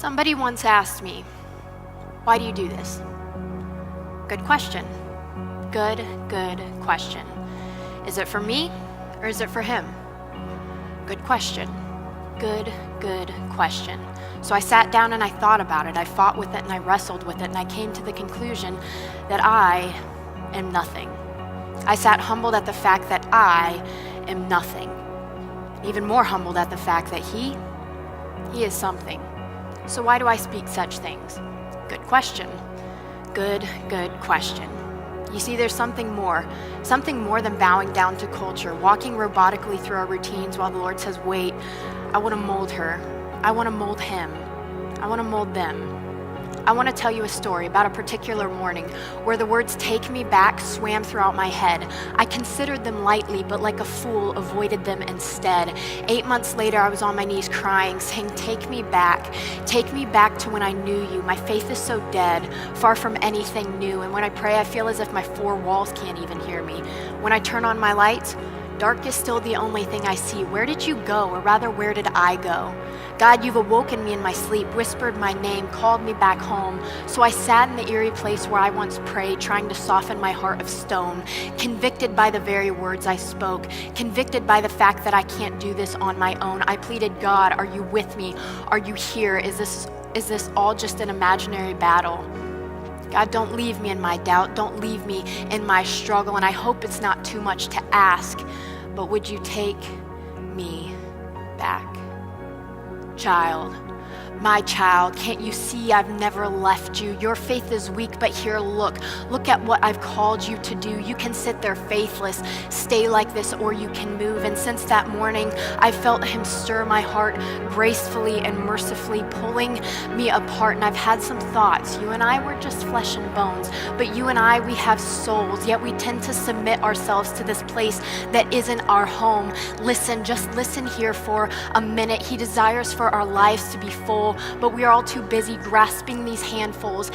Somebody once asked me, why do you do this? Good question. Good question. Is it for me or is it for him? Good question. Good question. So I sat down and I thought about it. I fought with it and I wrestled with it and I came to the conclusion that I am nothing. I sat humbled at the fact that I am nothing. Even more humbled at the fact that he is something. So why do I speak such things? Good question. Good question. You see, there's something more than bowing down to culture, walking robotically through our routines while the Lord says, wait, I want to mold her. I want to mold him. I want to mold them. I want to tell you a story about a particular morning where the words "take me back" swam throughout my head. I considered them lightly, but like a fool, avoided them instead. 8 months later, I was on my knees crying, saying, take me back to when I knew you. My faith is so dead, far from anything new. And when I pray, I feel as if my four walls can't even hear me. When I turn on my lights, dark is still the only thing I see. Where did you go? Or rather, where did I go? God, you've awoken me in my sleep, whispered my name, called me back home. So I sat in the eerie place where I once prayed, trying to soften my heart of stone, convicted by the very words I spoke, convicted by the fact that I can't do this on my own. I pleaded, God, are you with me? Are you here? Is this all just an imaginary battle? God, don't leave me in my doubt. Don't leave me in my struggle. And I hope it's not too much to ask, but would you take me back? Child, my child, can't you see I've never left you? Your faith is weak, but here, look at what I've called you to do. You can sit there faithless, stay like this, or you can move. And since that morning, I felt him stir my heart gracefully and mercifully, pulling me apart. And I've had some thoughts. You and I were just flesh and bones, but you and I, we have souls, yet we tend to submit ourselves to this place that isn't our home. Listen, just listen here for a minute. He desires for our lives to be full, but we are all too busy grasping these handfuls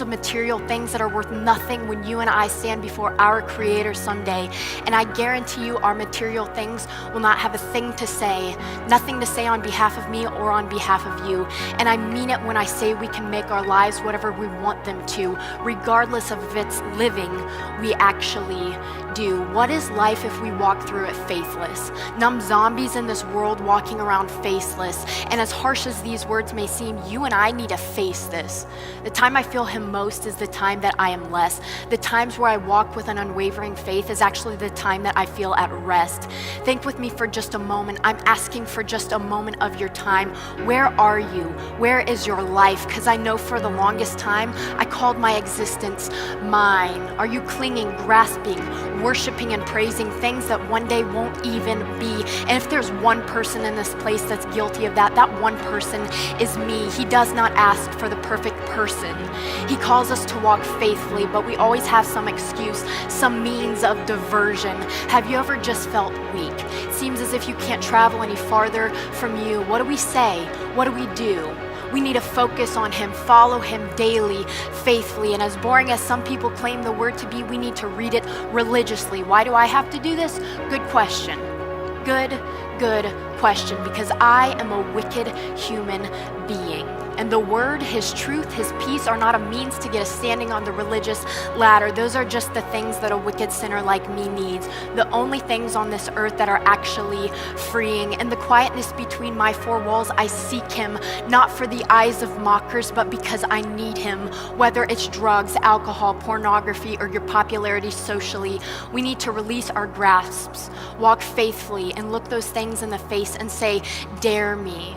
of material things that are worth nothing when you and I stand before our Creator someday. And I guarantee you our material things will not have a thing to say, nothing to say on behalf of me or on behalf of you. And I mean it when I say we can make our lives whatever we want them to, regardless of if it's living, we actually do. What is life if we walk through it faithless? Numb zombies in this world walking around faceless. And as harsh as these words may seem, you and I need to face this. The time I feel him most is the time that I am less. The times where I walk with an unwavering faith is actually the time that I feel at rest. Think with me for just a moment. I'm asking for just a moment of your time. Where are you? Where is your life? Because I know for the longest time, I called my existence mine. Are you clinging, grasping, worshiping and praising things that one day won't even be? And if there's one person in this place that's guilty of that one person is me. He does not ask for the perfect person. He calls us to walk faithfully, but we always have some excuse, some means of diversion. Have you ever just felt weak? It seems as if you can't travel any farther from you. What do we say? What do we do? We need to focus on him, follow him daily, faithfully. And as boring as some people claim the word to be, we need to read it religiously. Why do I have to do this? Good question. Good question, because I am a wicked human being. And the word, his truth, his peace are not a means to get a standing on the religious ladder. Those are just the things that a wicked sinner like me needs. The only things on this earth that are actually freeing. In the quietness between my four walls, I seek him, not for the eyes of mockers, but because I need him. Whether it's drugs, alcohol, pornography, or your popularity socially, we need to release our grasps, walk faithfully, and look those things in the face and say, dare me.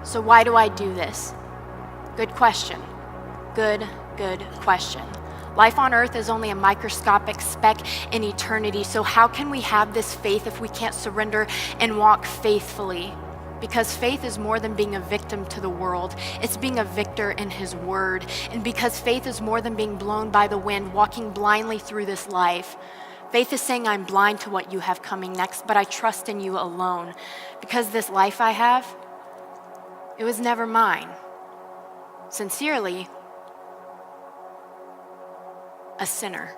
So why do I do this? Good question. Good question. Life on earth is only a microscopic speck in eternity. So how can we have this faith if we can't surrender and walk faithfully? Because faith is more than being a victim to the world. It's being a victor in his word. And because faith is more than being blown by the wind, walking blindly through this life. Faith is saying, I'm blind to what you have coming next, but I trust in you alone. Because this life I have, it was never mine. Sincerely, a sinner.